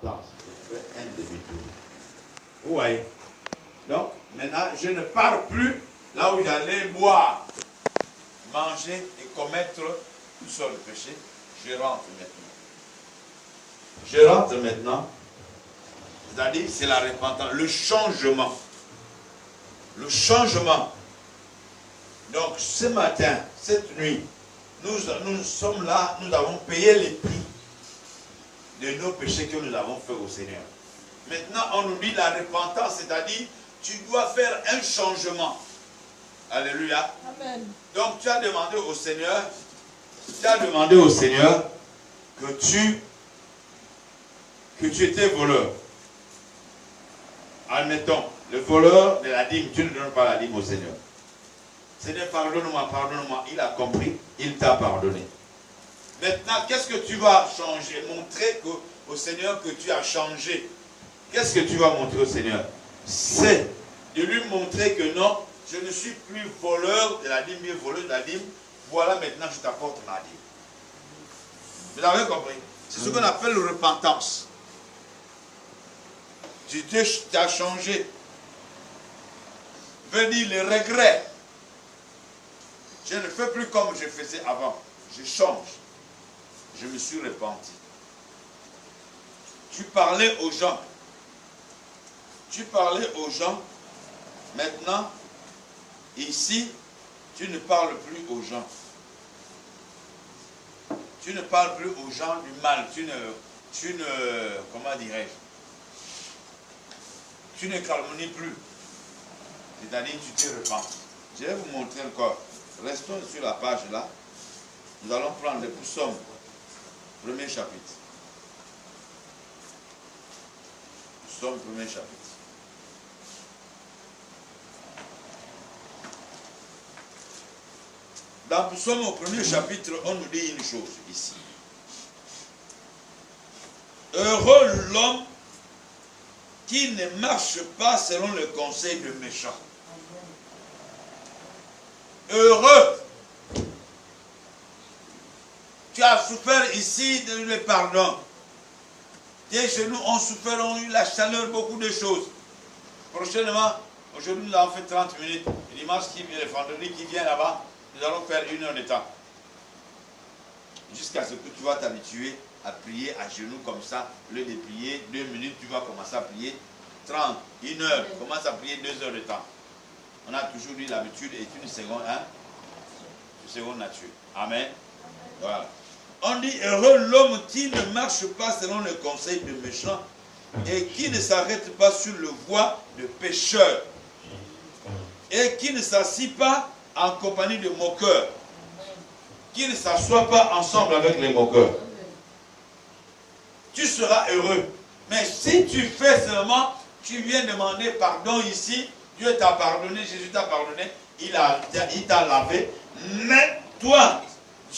Je fais un demi-tour. Vous voyez? Donc, maintenant, je ne pars plus là où j'allais boire, manger et commettre tout seul le péché. Je rentre maintenant. Je rentre maintenant. C'est-à-dire, c'est la repentance, le changement. Le changement. Donc, ce matin, cette nuit, nous sommes là, nous avons payé les prix de nos péchés que nous avons fait au Seigneur. Maintenant, on nous dit la repentance, c'est-à-dire, tu dois faire un changement. Alléluia. Amen. Donc, tu as demandé au Seigneur, que tu étais voleur. Admettons, le voleur de la dîme, tu ne donnes pas la dîme au Seigneur. Seigneur, pardonne-moi, pardonne-moi. Il a compris, il t'a pardonné. Maintenant, qu'est-ce que tu vas changer? Montrer au Seigneur que tu as changé. Qu'est-ce que tu vas montrer au Seigneur? C'est de lui montrer que non, je ne suis plus voleur de la dîme, mais voleur de la dîme. Voilà, maintenant, je t'apporte ma dîme. Vous avez compris? C'est ce qu'on appelle la repentance. Tu as changé. Venir le regret. Je ne fais plus comme je faisais avant. Je change. Je me suis repenti. Tu parlais aux gens. Tu parlais aux gens. Maintenant, ici, tu ne parles plus aux gens. Tu ne parles plus aux gens du mal. Comment dirais-je? Tu ne calomnies plus. C'est-à-dire tu te repens. Je vais vous montrer encore. Restons sur la page là. Nous allons prendre le psaume, premier chapitre. Psaume, premier chapitre. Dans le psaume au premier chapitre, on nous dit une chose ici. Heureux l'homme qui ne marche pas selon le conseil de méchants. Heureux. Tu as souffert ici de le pardon. Tes genoux ont souffert, ont eu la chaleur, beaucoup de choses. Prochainement, aujourd'hui nous avons fait 30 minutes. Le dimanche qui vient, le vendredi qui vient là-bas, nous allons faire 1 heure de temps. Jusqu'à ce que tu vas t'habituer à prier à genoux comme ça. Au lieu de prier 2 minutes, tu vas commencer à prier 30, 1 heure. Commence à prier 2 heures de temps. On a toujours eu l'habitude et une seconde, hein? Une seconde nature. Amen. Voilà. On dit heureux l'homme qui ne marche pas selon le conseil de méchants et qui ne s'arrête pas sur le voie de pécheurs et qui ne s'assied pas en compagnie de moqueurs, qui ne s'assoit pas ensemble avec les moqueurs. Tu seras heureux. Mais si tu fais seulement, tu viens demander pardon ici, Dieu t'a pardonné, Jésus t'a pardonné, il t'a lavé, mais toi,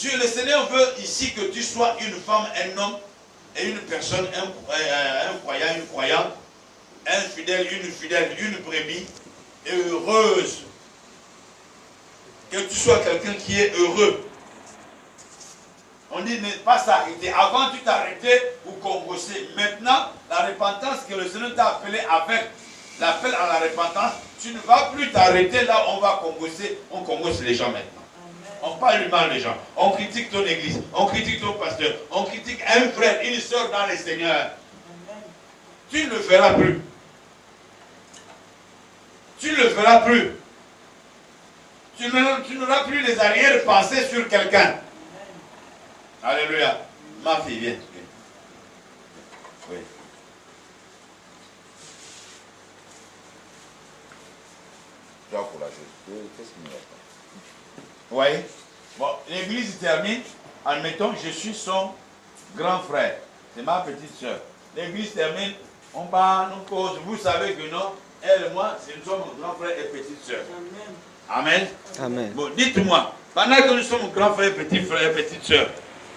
le Seigneur veut ici que tu sois une femme, un homme et une personne, un croyant, une croyante, un fidèle, une brebis, heureuse. Que tu sois quelqu'un qui est heureux. On dit ne pas s'arrêter. Avant tu t'arrêtais pour congosser. Maintenant, la repentance que le Seigneur t'a appelé avec l'appel à la repentance, tu ne vas plus t'arrêter là où on va congosser. On congosse les gens maintenant. On parle du mal des gens. On critique ton église. On critique ton pasteur. On critique un frère, une soeur dans le Seigneur. Tu ne le feras plus. Tu ne le feras plus. Tu n'auras plus les arrière-pensées sur quelqu'un. Alléluia. Ma fille, viens. Oui. Tu as courageux. Qu'est-ce qu'il me reste? Vous voyez? Bon, l'église termine. Admettons, je suis son grand frère. C'est ma petite soeur. L'église termine. On parle, on cause. Vous savez que non, elle et moi, nous sommes grand frère et petite soeur. Amen. Amen. Bon, dites-moi, pendant que nous sommes grand frère et petite soeur,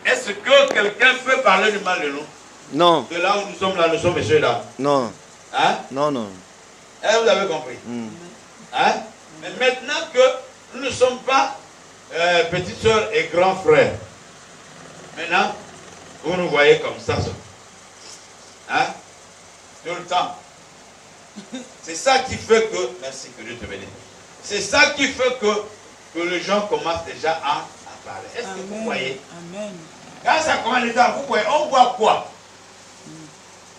est-ce que quelqu'un peut parler du mal de nous? Non. De là où nous sommes là, nous sommes messieurs là. Non. Hein? Non, non. Hein, vous avez compris? Hein? Mais maintenant que nous ne sommes pas petite soeur et grand frère, maintenant, vous nous voyez comme ça. Hein? tout le temps. C'est ça qui fait que, merci que Dieu te bénisse. C'est ça qui fait que les gens commencent déjà à parler. Est-ce que vous voyez? Amen. Quand ça commence déjà, vous voyez, on voit quoi?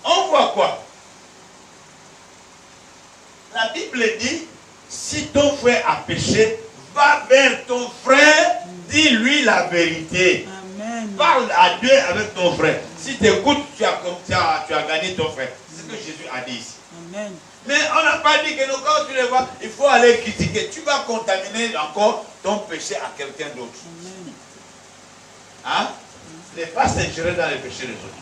On voit quoi? La Bible dit, si ton frère a péché, va vers ton frère, dis-lui la vérité. Amen. Parle à Dieu avec ton frère. Si tu écoutes, tu as gagné ton frère. C'est ce que Jésus a dit ici. Amen. Mais on n'a pas dit que quand tu les vois, il faut aller critiquer. Tu vas contaminer encore ton péché à quelqu'un d'autre. Hein? Ne pas s'ingérer dans les péchés des autres.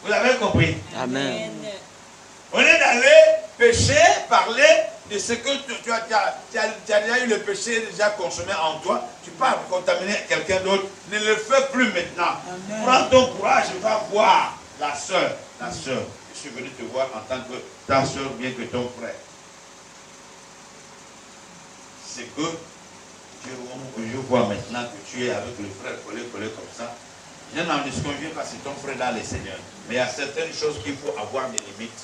Vous avez compris? Amen. On est d'aller pécher, parler de ce que tu as déjà eu le péché déjà consommé en toi. Tu pars contaminer quelqu'un d'autre. Ne le fais plus maintenant. Amen. Prends ton courage et va voir la soeur. La soeur. Je suis venu te voir en tant que ta soeur, bien que ton frère. C'est que je vois maintenant que tu es avec le frère collé comme ça. Je n'en disconviens pas, c'est ton frère dans les Seigneurs. Mais il y a certaines choses qu'il faut avoir des limites.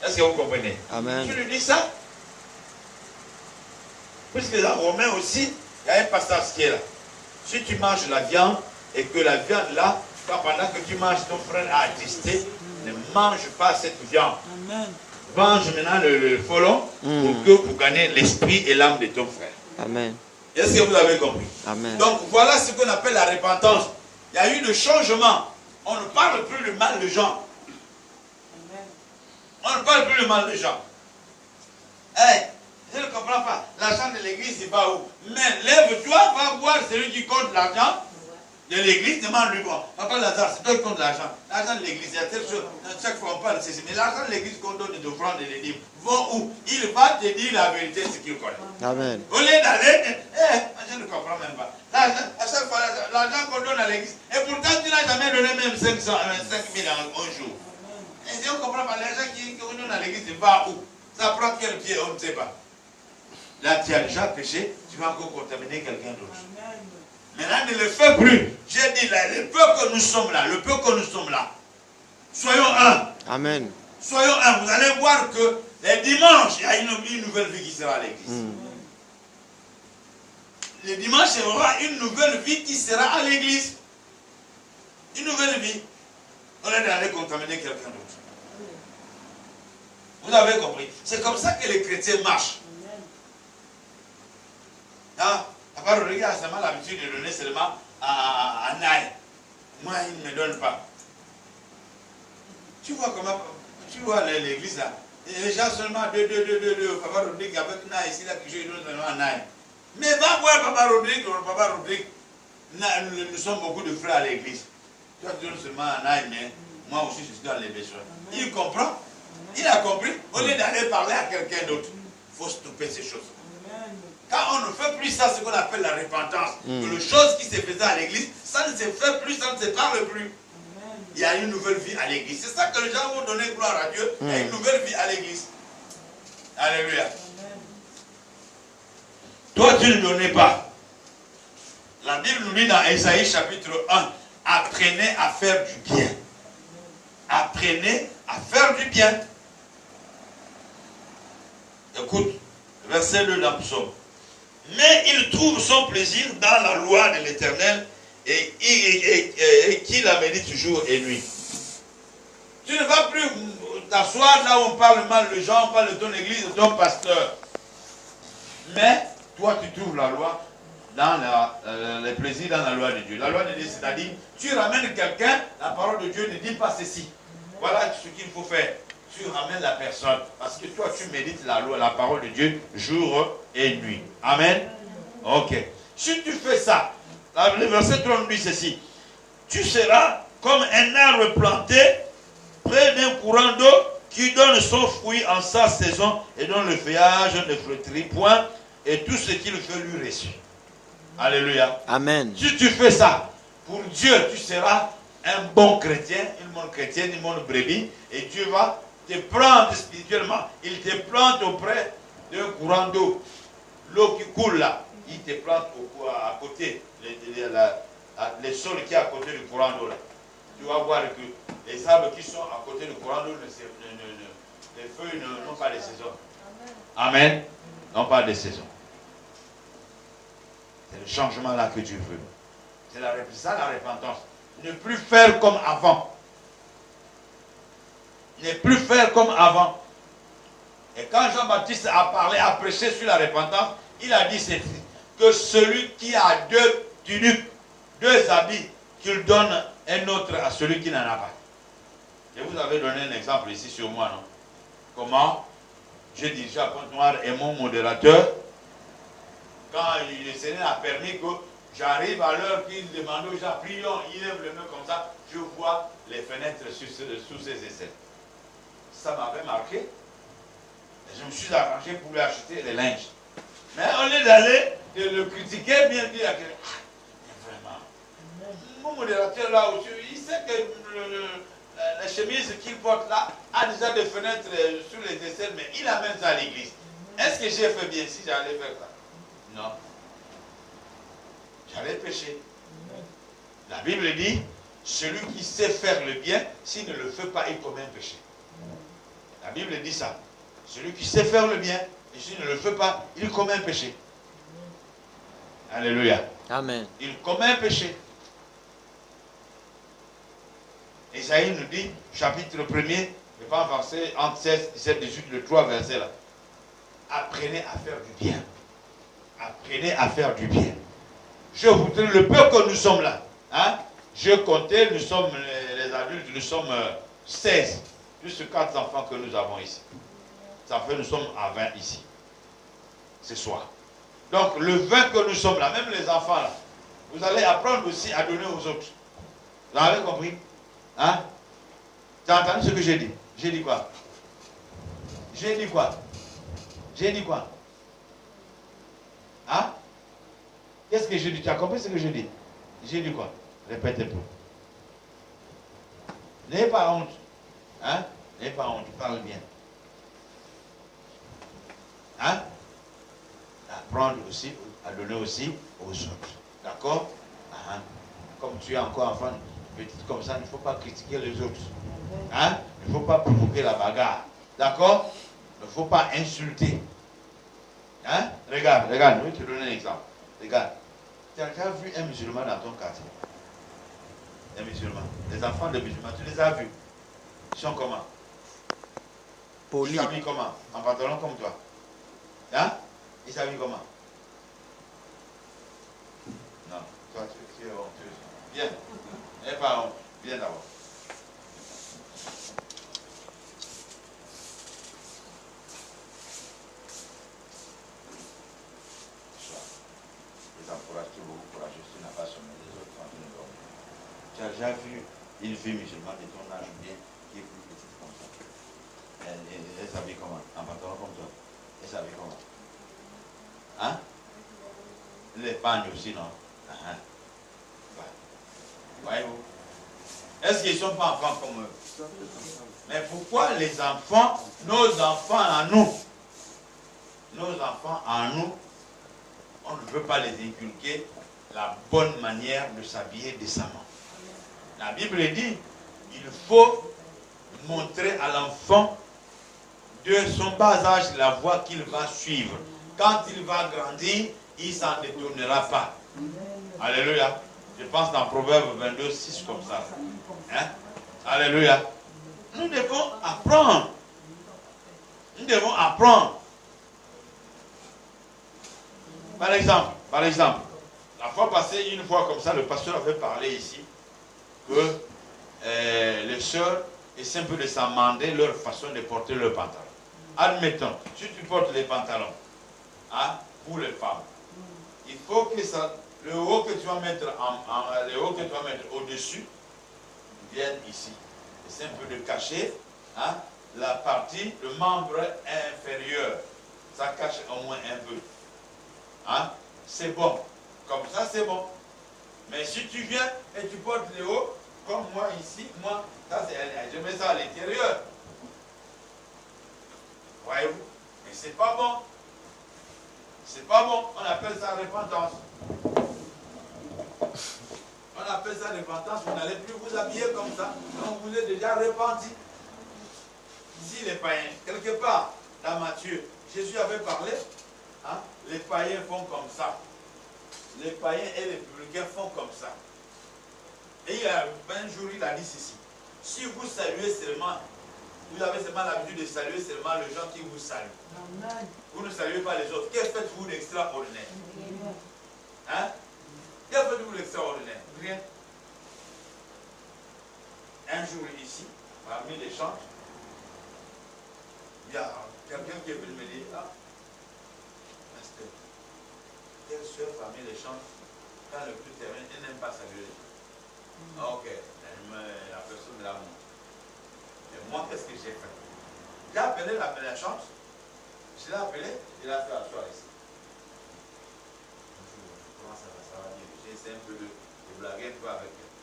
Est-ce que vous comprenez? Amen. Tu lui dis ça? Puisque dans Romains aussi, il y a un passage qui est là. Si tu manges la viande et que la viande là, pendant que tu manges, ton frère a attesté, ne mange pas cette viande. Amen. Mange maintenant le folon pour que vous gagnez l'esprit et l'âme de ton frère. Amen. Est-ce que vous avez compris? Amen. Donc voilà ce qu'on appelle la repentance. Il y a eu le changement. On ne parle plus le mal de gens. On ne parle plus le mal de gens. Hey, je ne comprends pas. L'argent de l'église, il va où? Mais lève-toi, va voir celui qui compte l'argent de l'église, demande-lui, bon, papa Lazare, c'est toi qui compte l'argent. L'argent de l'église, il y a telle chose. Chaque fois on parle de ceci. Mais l'argent de l'église qu'on donne des offrandes et des livres, vont où? Il va te dire la vérité, ce qu'il connaît. Amen. Au lieu d'aller, je ne comprends même pas. À chaque fois, l'argent qu'on donne à l'église, et pourtant tu n'as jamais donné même 5 000 un jour. Et si on ne comprend pas, l'argent qu'on donne à l'église, il va où? Ça prend quel pied, on ne sait pas. Là, tu as déjà péché, tu vas encore contaminer quelqu'un d'autre. Maintenant, ne le fais plus. J'ai dit, là, le peu que nous sommes là, soyons un. Amen. Soyons un. Vous allez voir que les dimanches, il y a une nouvelle vie qui sera à l'église. Le dimanche, il y aura une nouvelle vie qui sera à l'église. Une nouvelle vie. On est d'aller contaminer quelqu'un d'autre. Vous avez compris? C'est comme ça que les chrétiens marchent. Ah, Papa Rodrigue a seulement l'habitude de donner seulement à Naï. Moi, il ne me donne pas. Tu vois comment, tu vois l'église là. Les gens seulement deux. Papa Rodrigue avec Naï ici là, que je donne seulement à Naï. Mais va voir Papa Rodrigue. Nous sommes beaucoup de frères à l'église. Toi, tu donnes seulement à Naï, mais moi aussi, je suis dans les besoins. Il comprend. Il a compris. Au lieu d'aller parler à quelqu'un d'autre, il faut stopper ces choses. Quand on ne fait plus ça, ce qu'on appelle la repentance, que les choses qui se faisaient à l'église, ça ne se fait plus, ça ne se parle plus. Il y a une nouvelle vie à l'église. C'est ça que les gens vont donner gloire à Dieu. Il y a une nouvelle vie à l'église. Alléluia. Toi, tu ne donnais pas. La Bible nous dit dans Ésaïe chapitre 1, apprenez à faire du bien. Apprenez à faire du bien. Écoute, verset 2 dans le psaume. Mais il trouve son plaisir dans la loi de l'Éternel et qui la médite jour et nuit. Tu ne vas plus t'asseoir là où on parle mal de gens, on parle de ton église, de ton pasteur. Mais toi tu trouves la loi dans les plaisirs dans la loi de Dieu. La loi de Dieu, c'est-à-dire, tu ramènes quelqu'un, la parole de Dieu ne dit pas ceci. Voilà ce qu'il faut faire. Tu ramènes la personne. Parce que toi, tu médites la loi, la parole de Dieu, jour et nuit. Amen. Ok. Si tu fais ça, le verset 30 dit ceci. Tu seras comme un arbre planté près d'un courant d'eau qui donne son fruit en sa saison et dont le feuillage ne flétrit point et tout ce qu'il fait lui reçu. Alléluia. Amen. Si tu fais ça, pour Dieu, tu seras un bon chrétien, une bonne chrétienne, une bonne brebis, et Dieu va te prendre spirituellement. Il te plante auprès d'un courant d'eau. L'eau qui coule là, il te plante à côté, les sols qui est à côté du courant d'eau là. tu vas voir que les arbres qui sont à côté du courant d'eau, les feuilles n'ont pas de saison. Amen. N'ont pas de saison. C'est le changement là que Dieu veut. C'est ça la repentance. Ne plus faire comme avant. Ne plus faire comme avant. Et quand Jean-Baptiste a parlé, a prêché sur la repentance, il a dit que celui qui a 2 tuniques, 2 habits, qu'il donne un autre à celui qui n'en a pas. Je vous avais donné un exemple ici sur moi, non? Comment j'ai dirigé à Pointe-Noire et mon modérateur, quand le Seigneur a permis que j'arrive à l'heure qu'il demande aux gens, prions, il lève le main comme ça, je vois les fenêtres sous ses aisselles. Ça m'avait marqué. Et je me suis arrangé pour lui acheter les linges. Mais au lieu d'aller de le critiquer, bien dire à quelqu'un, vraiment, mon modérateur là aussi, il sait que la chemise qu'il porte là a déjà des fenêtres sur les aisselles, mais il amène ça à l'église. Est-ce que j'ai fait bien si j'allais faire ça? Non. J'allais pécher. La Bible dit, celui qui sait faire le bien, s'il ne le fait pas, il commet un péché. La Bible dit ça. Celui qui sait faire le bien, et s'il ne le fait pas, il commet un péché. Alléluia. Amen. Il commet un péché. Isaïe nous dit, chapitre 1er, je vais avancer entre 16, 17, 18, le 3 verset là. Apprenez à faire du bien. Apprenez à faire du bien. Je voudrais, le peu que nous sommes là, hein, je comptais, nous sommes les adultes, nous sommes 16, plus 4 enfants que nous avons ici. Ça fait, nous sommes à 20 ici, ce soir. Donc, le 20 que nous sommes là, même les enfants là, vous allez apprendre aussi à donner aux autres. Vous avez compris? Hein? Tu as entendu ce que j'ai dit? J'ai dit quoi? J'ai dit quoi? J'ai dit quoi? Hein? Qu'est-ce que j'ai dit? Tu as compris ce que j'ai dit? J'ai dit quoi? Répète un peu. N'ayez pas honte. Hein? N'ayez pas honte. Parle bien. Hein? Apprendre aussi, à donner aussi aux autres. D'accord? Hein? Comme tu es encore enfant, petite comme ça, il ne faut pas critiquer les autres. Hein? Il ne faut pas provoquer la bagarre. D'accord? Il ne faut pas insulter. Hein? Regarde, je vais te donner un exemple. Regarde. Tu as déjà vu un musulman dans ton quartier? Un musulman. Les enfants de musulmans, tu les as vus? Ils sont comment? Ils s'habillent comment? En pantalon comme toi? Hein? Ils s'habillent comment? Non, toi tu es honteuse. Viens. Et pas honte. Viens d'abord. Les encourage, tu es beaucoup courageux, tu n'as pas sommeil des autres quand tu ne dors pas. Tu as déjà vu une fille musulmane de ton âge bien qui est plus petite comme ça? Elle s'habille comment? En pantalon comme toi? Elle s'habille comment? Hein? Les pagnes aussi, non? Voyez-vous? Est-ce qu'ils ne sont pas enfants comme eux? Mais pourquoi les enfants, nos enfants à nous, on ne veut pas les inculquer la bonne manière de s'habiller décemment? La Bible dit, il faut montrer à l'enfant de son bas âge la voie qu'il va suivre. Quand il va grandir, il ne s'en détournera pas. Alléluia. Je pense dans Proverbe 22, 6 comme ça. Hein? Alléluia. Nous devons apprendre. Nous devons apprendre. Par exemple, la fois passée, une fois comme ça, le pasteur avait parlé ici que les sœurs essaient un peu de s'amender leur façon de porter leur pantalon. Admettons, si tu portes les pantalons, hein, pour les femmes, il faut que ça, le haut que tu vas mettre au-dessus vienne ici. C'est un peu de cacher, hein, la partie, le membre inférieur. Ça cache au moins un peu. Hein? C'est bon. Comme ça, c'est bon. Mais si tu viens et tu portes le haut, comme moi ici, moi, ça, je mets ça à l'intérieur. Voyez-vous? Mais c'est pas bon. C'est pas bon. On appelle ça repentance. On appelle ça repentance. Vous n'allez plus vous habiller comme ça. Donc vous êtes déjà repenti. Ici, les païens, quelque part, dans Matthieu, Jésus avait parlé, hein, les païens font comme ça. Les païens et les publicains font comme ça. Et un jour, il a dit ceci. Si vous saluez seulement, vous avez seulement l'habitude de saluer seulement les gens qui vous saluent. Amen. Vous ne saluez pas les autres. Que faites-vous d'extraordinaire? Hein? Que faites-vous d'extraordinaire? Rien. Un jour ici, parmi les chants, il y a quelqu'un qui est venu me dire, ah, pasteur, telle soeur parmi les chants, quand le culte termine, elle n'aime pas saluer. Ok, la personne me l'a montré. Et moi, qu'est-ce que j'ai fait? J'ai appelé la chante, je l'ai appelé, je l'ai fait asseoir ici. Bonjour, comment ça va bien? J'ai essayé un peu de blaguer un peu avec elle.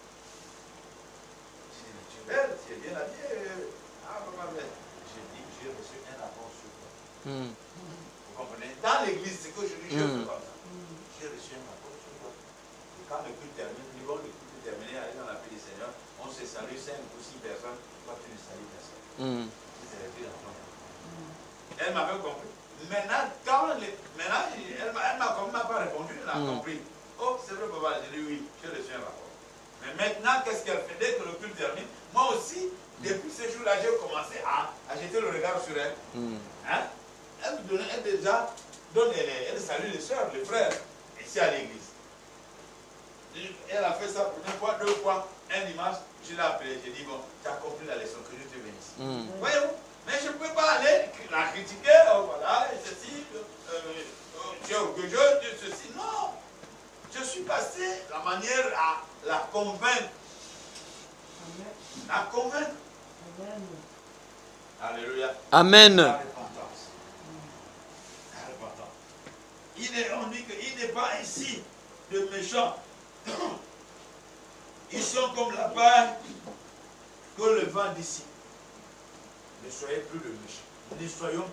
J'ai dit, mais tu es belle, tu es bien habillée. Ah, papa, mais j'ai dit, j'ai reçu un rapport sur toi. Vous comprenez? Dans l'église, c'est que je dis, je fais comme ça. J'ai reçu un rapport sur toi. Et quand le culte termine, le culte est terminé, aller dans la paix du Seigneur, on se salue 5 ou 6 personnes, toi tu ne salues personne. Elle m'avait compris. Maintenant, elle m'a pas répondu, elle a compris. Oh, c'est vrai, papa, j'ai dit oui, j'ai reçu un rapport. Mais maintenant, qu'est-ce qu'elle fait? Dès que le culte termine, moi aussi, depuis ce jour-là, j'ai commencé à jeter le regard sur elle. Hein? Elle déjà donne, elle salue les soeurs, les frères, ici à l'église. Elle a fait ça pour une fois, 2 fois, un dimanche, je l'ai appelé, j'ai dit, bon, tu as compris la leçon, que Dieu te bénisse. Voyez-vous? Mais je ne peux pas aller la critiquer, voilà, et ceci, tu es orgueilleux, ceci. Non! Je suis passé la manière à la convaincre. La convaincre. Alléluia. Amen. La repentance. La repentance. On dit qu'il n'est pas ici de méchants. Ils sont comme la paille que le vent d'ici. Ne soyez plus de méchants. Ne soyons